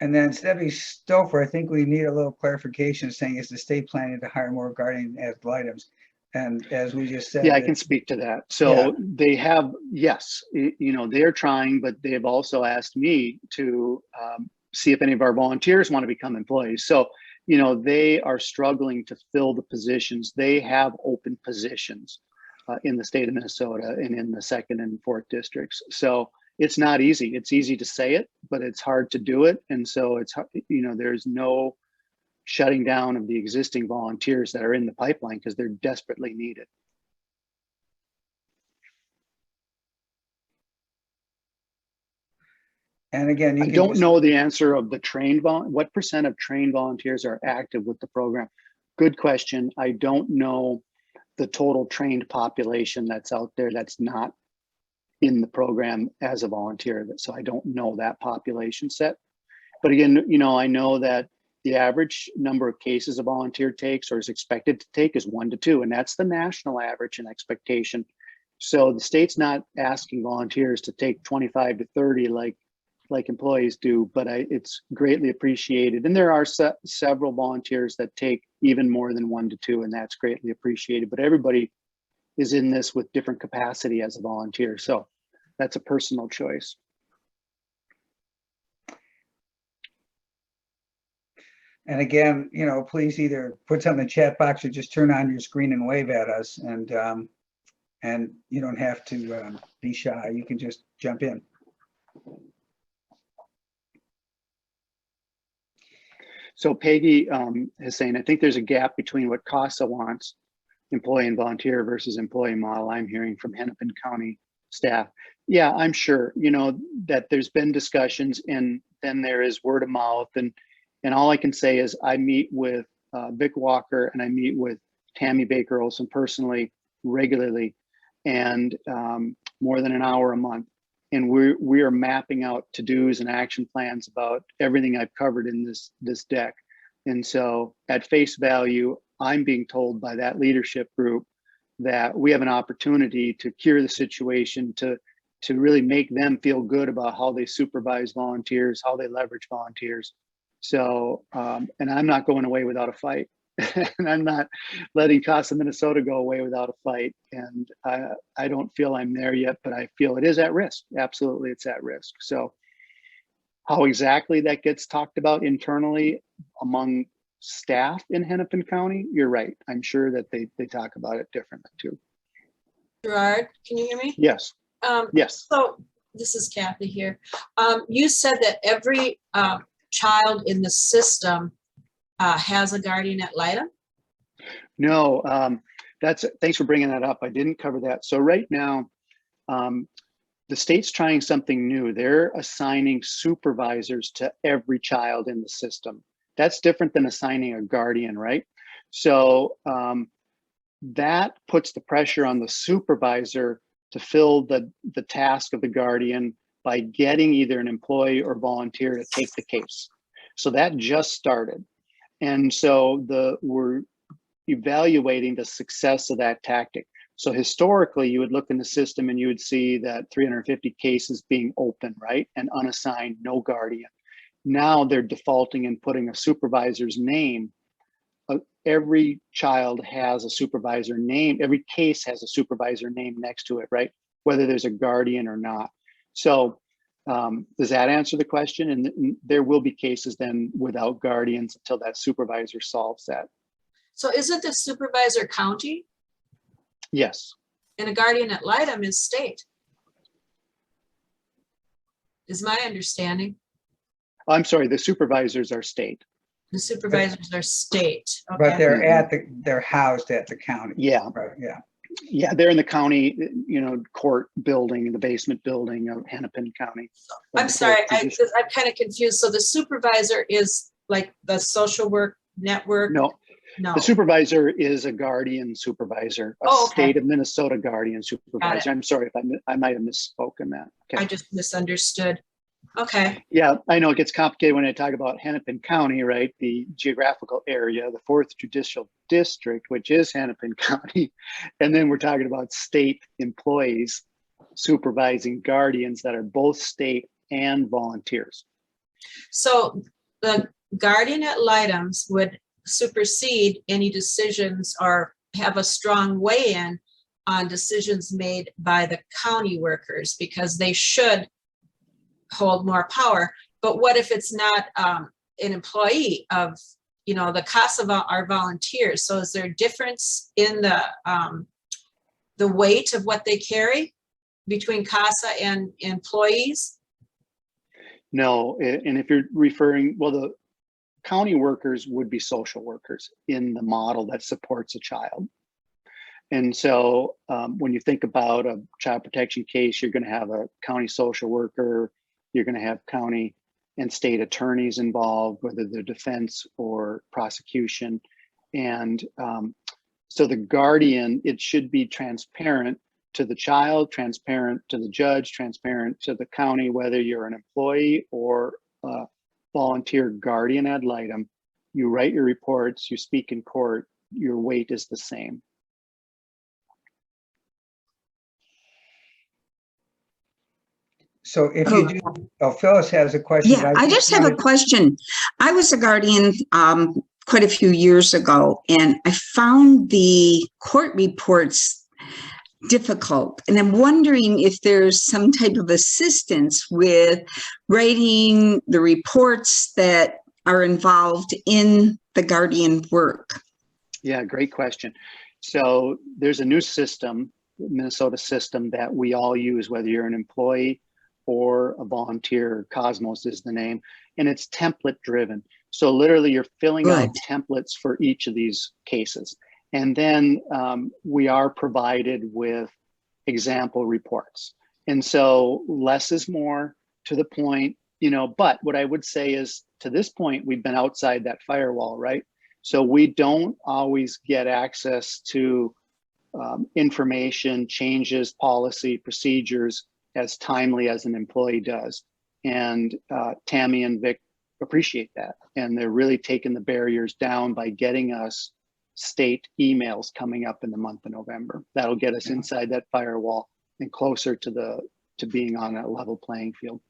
And then Steffi Stouffer, I think we need a little clarification saying, is the state planning to hire more guardian ad litems? And as we just said. Yeah, I can speak to that. So they have, yes, they're trying, but they've also asked me to see if any of our volunteers want to become employees. So they are struggling to fill the positions. They have open positions in the state of Minnesota and in the 2nd and 4th districts. So it's not easy. It's easy to say it, but it's hard to do it. And so it's, there's no shutting down of the existing volunteers that are in the pipeline because they're desperately needed. And again, you I can don't just- know the answer of the trained what percent of trained volunteers are active with the program. Good question. I don't know the total trained population that's out there that's not in the program as a volunteer. So I don't know that population set. But again, you know, I know that the average number of cases a volunteer takes or is expected to take is 1 to 2, and that's the national average and expectation. So the state's not asking volunteers to take 25 to 30 like employees do, but it's greatly appreciated. And there are several volunteers that take even more than 1 to 2, and that's greatly appreciated. But everybody is in this with different capacity as a volunteer. So that's a personal choice. And again, you know, please either put something in the chat box or just turn on your screen and wave at us. And you don't have to be shy. You can just jump in. So Peggy is saying, I think there's a gap between what CASA wants, employee and volunteer versus employee model. I'm hearing from Hennepin County staff. Yeah, I'm sure, you know, that there's been discussions, and then there is word of mouth. And all I can say is I meet with Vic Walker and I meet with Tammy Baker Olson personally regularly, and more than an hour a month. And we are mapping out to-dos and action plans about everything I've covered in this deck. And so at face value, I'm being told by that leadership group that we have an opportunity to cure the situation, to really make them feel good about how they supervise volunteers, how they leverage volunteers. So, and I'm not going away without a fight. And I'm not letting CASA Minnesota go away without a fight. And I don't feel I'm there yet, but I feel it is at risk. Absolutely, it's at risk. So how exactly that gets talked about internally among staff in Hennepin County, you're right. I'm sure that they talk about it differently too. Gerard, can you hear me? Yes, yes. So this is Kathy here. You said that every child in the system has a guardian ad litem? No, thanks for bringing that up. I didn't cover that. So right now, the state's trying something new. They're assigning supervisors to every child in the system. That's different than assigning a guardian, right? So that puts the pressure on the supervisor to fill the task of the guardian by getting either an employee or volunteer to take the case. So that just started. And so we're evaluating the success of that tactic. So historically, you would look in the system and you would see that 350 cases being open, right? And unassigned, no guardian. Now they're defaulting and putting a supervisor's name. Every child has a supervisor name. Every case has a supervisor name next to it, right? Whether there's a guardian or not. So does that answer the question? And there will be cases then without guardians until that supervisor solves that. So isn't the supervisor county? Yes. And a guardian ad litem is state, is my understanding. I'm sorry, the supervisors are state. The supervisors are state. But Okay. they're housed at the county. Yeah. Right, yeah. Yeah, they're in the county, you know, court building, the basement building of Hennepin County. I'm sorry, I'm kind of confused. So the supervisor is like the social work network? No, No. the supervisor is a guardian supervisor, a state of Minnesota guardian supervisor. I'm sorry if I might have misspoken that. Okay. I just misunderstood. Okay. Yeah, I know it gets complicated when I talk about Hennepin County, right? The geographical area, the 4th Judicial District, which is Hennepin County. And then we're talking about state employees supervising guardians that are both state and volunteers. So the guardian ad litems would supersede any decisions or have a strong weigh-in on decisions made by the county workers because they should hold more power. But what if it's not an employee of, you know, the CASA are volunteers? So is there a difference in the weight of what they carry between CASA and employees? No, and if you're referring, well, the county workers would be social workers in the model that supports a child. And so when you think about a child protection case, you're going to have a county social worker, you're going to have county and state attorneys involved, whether they're defense or prosecution. And so the guardian, it should be transparent to the child, transparent to the judge, transparent to the county, whether you're an employee or a volunteer guardian ad litem. You write your reports, you speak in court, your weight is the same. So if you do, oh, Phyllis has a question. Yeah, I just have a question. I was a guardian quite a few years ago, and I found the court reports difficult. And I'm wondering if there's some type of assistance with writing the reports that are involved in the guardian work. Yeah, great question. So there's a new system, Minnesota system, that we all use, whether you're an employee or a volunteer. Cosmos is the name, and it's template driven. So literally you're filling out templates for each of these cases. And then we are provided with example reports. And so less is more, to the point, you know, but what I would say is, to this point, we've been outside that firewall, right? So we don't always get access to information, changes, policy, procedures as timely as an employee does. And Tammy and Vic appreciate that. And they're really taking the barriers down by getting us state emails coming up in the month of November. That'll get us inside that firewall and closer to being on a level playing field.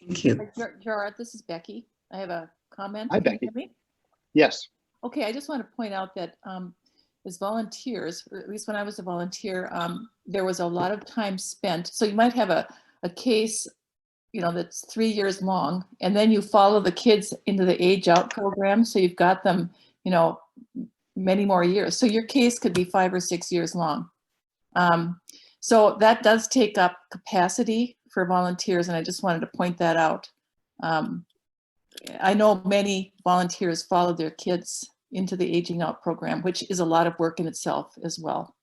Thank you. Gerard, this is Becky. I have a comment. Hi, Can you Becky. hear me? Yes. Okay, I just want to point out that as volunteers, or at least when I was a volunteer, there was a lot of time spent. So you might have a case, you know, that's 3 years long, and then you follow the kids into the age out program. So you've got them, you know, many more years. So your case could be 5 or 6 years long. So that does take up capacity for volunteers, and I just wanted to point that out. I know many volunteers follow their kids into the aging out program, which is a lot of work in itself as well.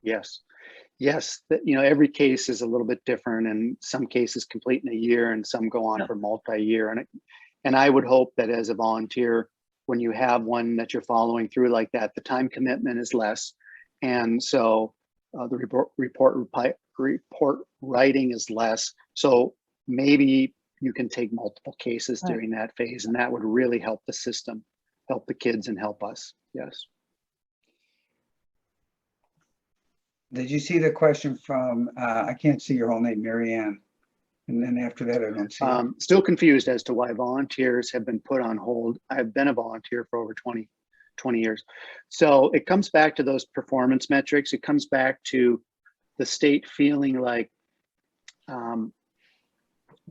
Yes. Yes. You know, every case is a little bit different, and some cases complete in a year and some go on for multi-year. And I would hope that as a volunteer, when you have one that you're following through like that, the time commitment is less. And so the report writing is less. So maybe you can take multiple cases during that phase, and that would really help the system, help the kids, and help us. Yes. Did you see the question from, I can't see your whole name, Mary Ann? And then after that, I don't see it. Still confused as to why volunteers have been put on hold. I've been a volunteer for over 20 years. So it comes back to those performance metrics. It comes back to the state feeling like,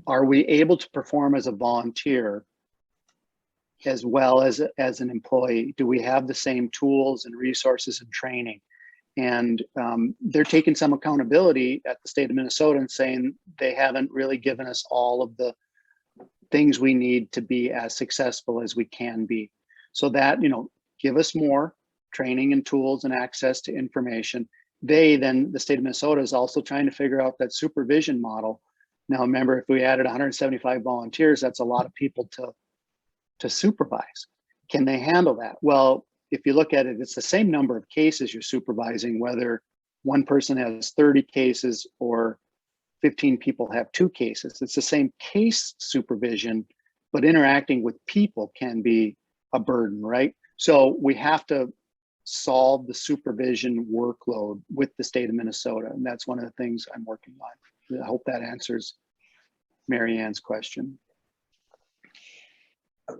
are we able to perform as a volunteer as well as an employee? Do we have the same tools and resources and training? And they're taking some accountability at the state of Minnesota and saying they haven't really given us all of the things we need to be as successful as we can be. So that, you know, give us more training and tools and access to information. The state of Minnesota is also trying to figure out that supervision model. Now, remember, if we added 175 volunteers, that's a lot of people to supervise. Can they handle that? Well, if you look at it, it's the same number of cases you're supervising, whether one person has 30 cases or 15 people have 2 cases. It's the same case supervision, but interacting with people can be a burden, right? So we have to solve the supervision workload with the state of Minnesota. And that's one of the things I'm working on. I hope that answers Mary Ann's question.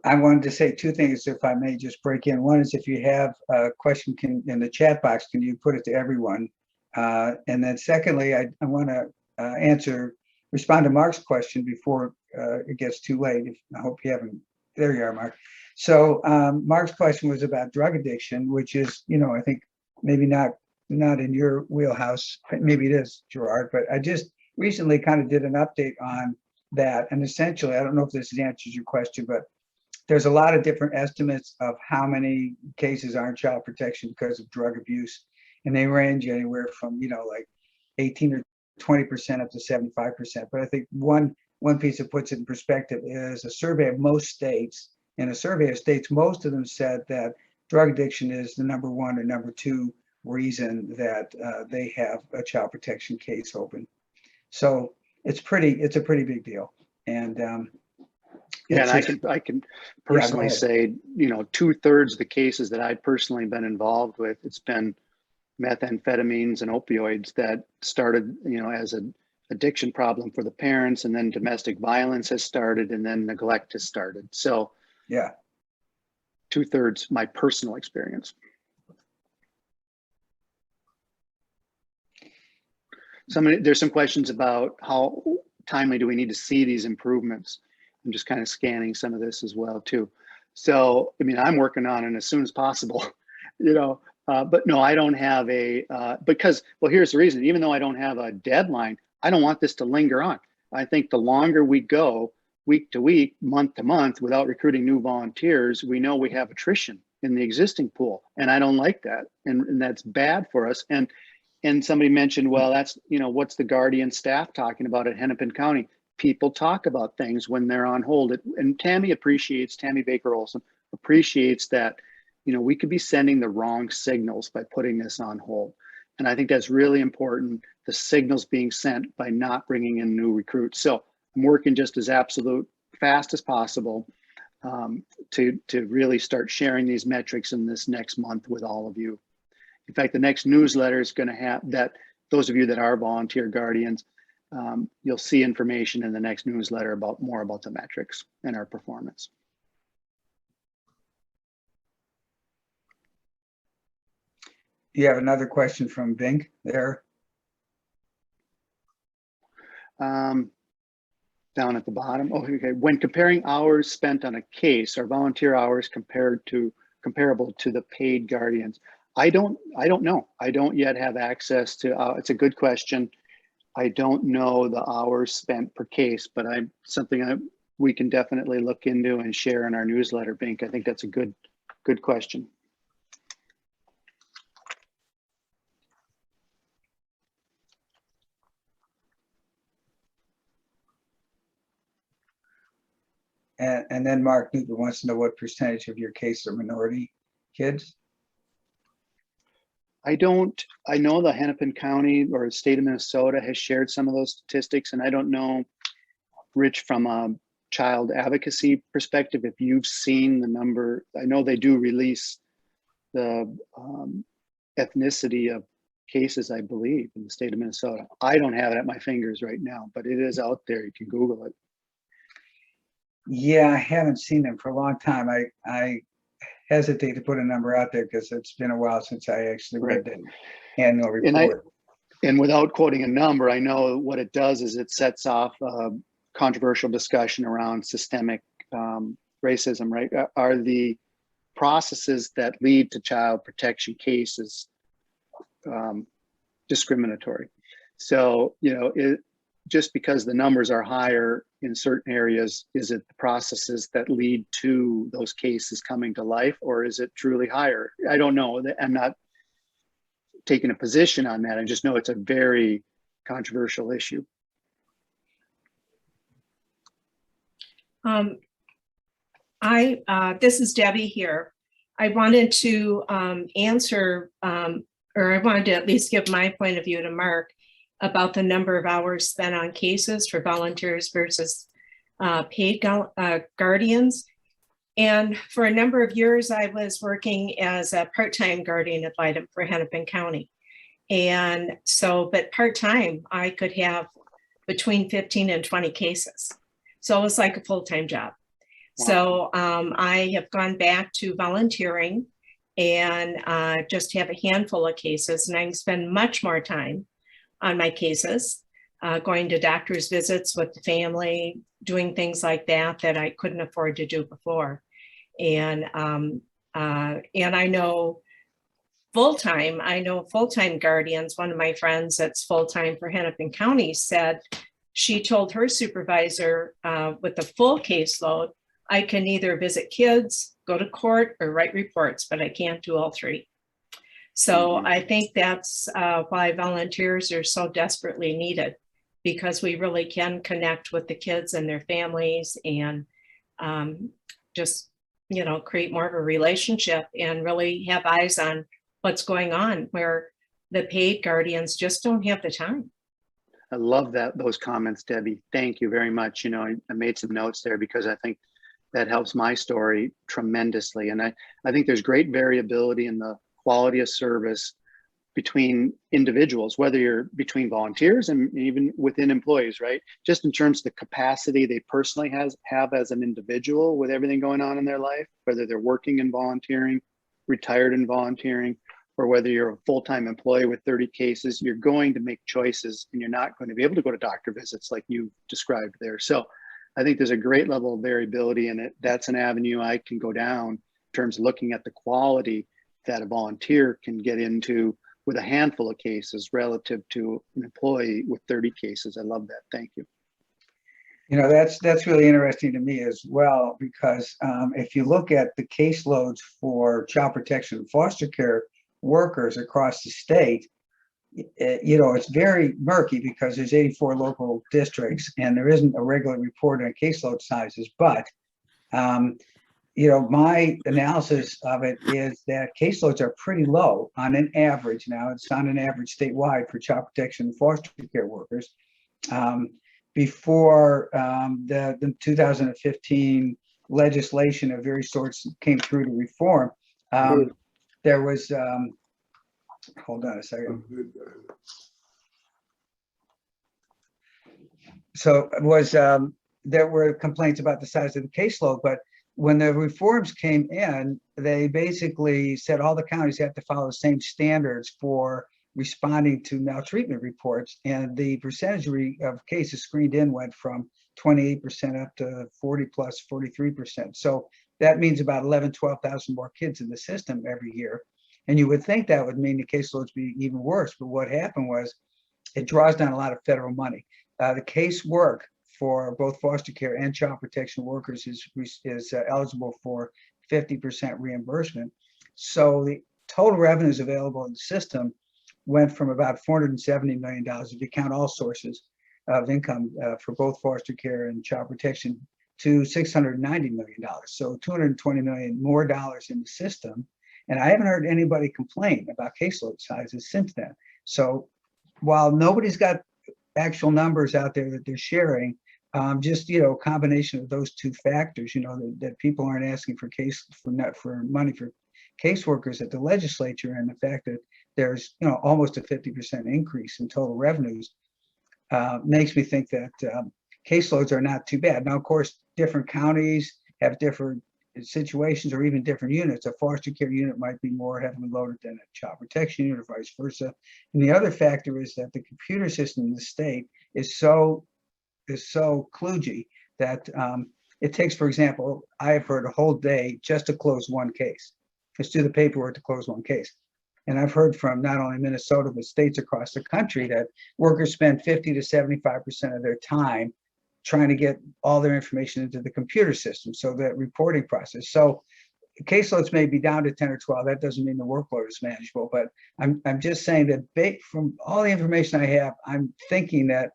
I wanted to say 2 things, if I may just break in. One is, if you have a question in the chat box, can you put it to everyone? And then secondly, I want to respond to Mark's question before it gets too late. I hope you haven't. There you are, Mark. So Mark's question was about drug addiction, which is, you know, I think maybe not in your wheelhouse. Maybe it is, Gerard, but I just recently kind of did an update on that. And essentially, I don't know if this answers your question, but there's a lot of different estimates of how many cases are in child protection because of drug abuse. And they range anywhere from, like 18 or 20% up to 75%. But I think one piece that puts it in perspective is a survey of most states. In a survey of states, most of them said that drug addiction is the number one or number two reason that they have a child protection case open. So it's a pretty big deal. And yeah, and I can personally say, 2/3 of the cases that I've personally been involved with, it's been methamphetamines and opioids that started, as an addiction problem for the parents, and then domestic violence has started, and then neglect has started. So yeah, 2/3 my personal experience. There's some questions about how timely do we need to see these improvements. I'm just kind of scanning some of this as well too. So, I'm working on it as soon as possible, but no, I don't have because here's the reason. Even though I don't have a deadline, I don't want this to linger on. I think the longer we go week to week, month to month, without recruiting new volunteers, we know we have attrition in the existing pool. And I don't like that. And that's bad for us. And somebody mentioned, well, that's, what's the guardian staff talking about at Hennepin County? People talk about things when they're on hold. And Tammy Baker Olson appreciates that, we could be sending the wrong signals by putting this on hold. And I think that's really important, the signals being sent by not bringing in new recruits. So I'm working just as absolute fast as possible to really start sharing these metrics in this next month with all of you. In fact, the next newsletter is going to have that. Those of you that are volunteer guardians, you'll see information in the next newsletter more about the metrics and our performance. You have another question from Bink there. Down at the bottom. Oh, okay. When comparing hours spent on a case, are volunteer hours comparable to the paid guardians? I don't know. I don't yet have access to, it's a good question. I don't know the hours spent per case, but we can definitely look into and share in our newsletter, Bink. I think that's a good question. And then Mark Newton wants to know what percentage of your cases are minority kids. I know the Hennepin County or the state of Minnesota has shared some of those statistics, and I don't know, Rich, from a child advocacy perspective, if you've seen the number. I know they do release the ethnicity of cases, I believe, in the state of Minnesota. I don't have it at my fingers right now, but it is out there. You can Google it. Yeah, I haven't seen them for a long time. I hesitate to put a number out there because it's been a while since I actually read the annual report. And without quoting a number, I know what it does is it sets off a controversial discussion around systemic racism, right? Are the processes that lead to child protection cases discriminatory? So, just because the numbers are higher in certain areas, is it the processes that lead to those cases coming to life, or is it truly higher? I don't know. I'm not taking a position on that. I just know it's a very controversial issue. This is Debbie here. I wanted to answer, or I wanted to at least give my point of view to Mark about the number of hours spent on cases for volunteers versus paid guardians. And for a number of years, I was working as a part-time guardian ad litem for Hennepin County. And so, but part-time, I could have between 15 and 20 cases. So it was like a full-time job. Wow. So I have gone back to volunteering and just have a handful of cases, and I can spend much more time on my cases, going to doctor's visits with the family, doing things like that I couldn't afford to do before. And I know full-time guardians. One of my friends that's full-time for Hennepin County said she told her supervisor with the full caseload, I can either visit kids, go to court, or write reports, but I can't do all three. So I think that's why volunteers are so desperately needed, because we really can connect with the kids and their families and just, you know, create more of a relationship and really have eyes on what's going on, where the paid guardians just don't have the time. I love those comments, Debbie. Thank you very much. You know, I made some notes there because I think that helps my story tremendously. And I think there's great variability in the quality of service between individuals, whether you're between volunteers and even within employees, right? Just in terms of the capacity they personally have as an individual with everything going on in their life, whether they're working in volunteering, retired in volunteering, or whether you're a full-time employee with 30 cases, you're going to make choices and you're not going to be able to go to doctor visits like you described there. So I think there's a great level of variability in it. That's an avenue I can go down in terms of looking at the quality that a volunteer can get into with a handful of cases relative to an employee with 30 cases. I love that. Thank you. You know, that's really interesting to me as well, because if you look at the caseloads for child protection and foster care workers across the state, you know, it's very murky because there's 84 local districts and there isn't a regular report on caseload sizes. But, you know, my analysis of it is that caseloads are pretty low on an average. Now, it's on an average statewide for child protection and foster care workers. Before the 2015 legislation of various sorts came through to reform, there was, hold on a second. So it was, there were complaints about the size of the caseload, but when the reforms came in, they basically said all the counties have to follow the same standards for responding to maltreatment reports. And the percentage of cases screened in went from 28% up to 40 plus 43%. So that means about 11, 12,000 more kids in the system every year. And you would think that would mean the caseloads be even worse. But what happened was it draws down a lot of federal money. The case work for both foster care and child protection workers is eligible for 50% reimbursement. So the total revenues available in the system went from about $470 million, if you count all sources of income for both foster care and child protection, to $690 million. So $220 million more dollars in the system. And I haven't heard anybody complain about caseload sizes since then. So while nobody's got actual numbers out there that they're sharing, just, you know, combination of those two factors, you know, that people aren't asking for money for caseworkers at the legislature, and the fact that there's, you know, almost a 50% increase in total revenues makes me think that caseloads are not too bad. Now, of course, different counties have different situations or even different units. A foster care unit might be more heavily loaded than a child protection unit, or vice versa. And the other factor is that the computer system in the state is so kludgy that it takes, for example, I have heard a whole day just to close one case, just do the paperwork to close one case. And I've heard from not only Minnesota, but states across the country that workers spend 50 to 75% of their time trying to get all their information into the computer system. So that reporting process. So caseloads may be down to 10 or 12. That doesn't mean the workload is manageable, but I'm just saying that from all the information I have, I'm thinking that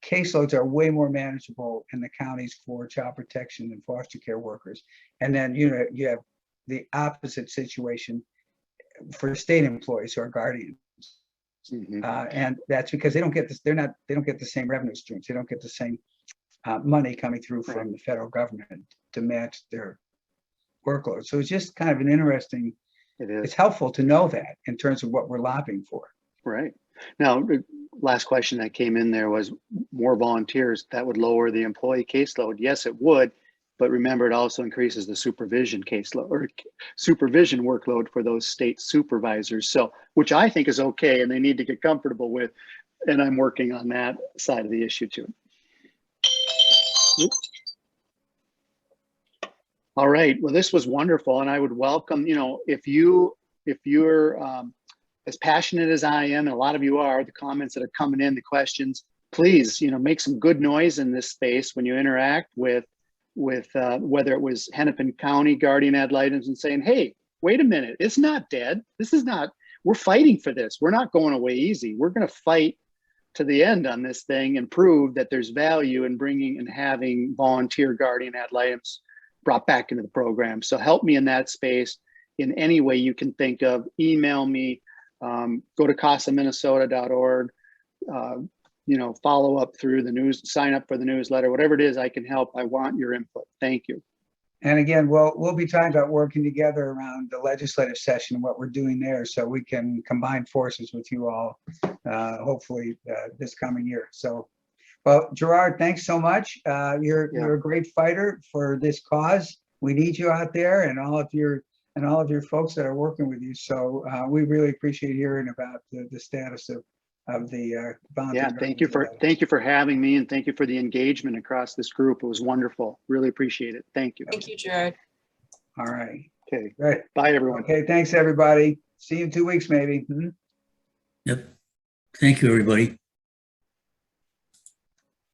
caseloads are way more manageable in the counties for child protection and foster care workers. And then, you know, you have the opposite situation for state employees who are guardians. Mm-hmm. And that's because they don't get this, they don't get the same revenue streams. They don't get the same money coming through from the federal government to match their workload. So it's just kind of an interesting, it's helpful to know that in terms of what we're lobbying for. Right. Now, the last question that came in there was more volunteers. That would lower the employee caseload. Yes, it would. But remember, it also increases the supervision caseload or supervision workload for those state supervisors. So, which I think is okay, and they need to get comfortable with. And I'm working on that side of the issue too. Oops. All right. Well, this was wonderful, and I would welcome, you know, if you're as passionate as I am, and a lot of you are, the comments that are coming in, the questions, please, you know, make some good noise in this space when you interact with whether it was Hennepin County Guardian Ad Litems and saying, hey, wait a minute, it's not dead. This is not, we're fighting for this. We're not going away easy. We're going to fight to the end on this thing and prove that there's value in bringing and having volunteer Guardian Ad Litems brought back into the program. So help me in that space in any way you can think of. Email me, go to casaminnesota.org, follow up through the news, sign up for the newsletter, whatever it is I can help. I want your input. Thank you. And again, we'll be talking about working together around the legislative session and what we're doing there, so we can combine forces with you all, hopefully this coming year. So, well, Gerard, thanks so much. You're a great fighter for this cause. We need you out there, and all of your folks that are working with you. So we really appreciate hearing about the status of the volunteer. Yeah, thank you for having me, and thank you for the engagement across this group. It was wonderful. Really appreciate it. Thank you. Thank you, Gerard. All right. Okay. Great. Bye, everyone. Okay. Thanks, everybody. See you in 2 weeks, maybe. Yep. Thank you, everybody.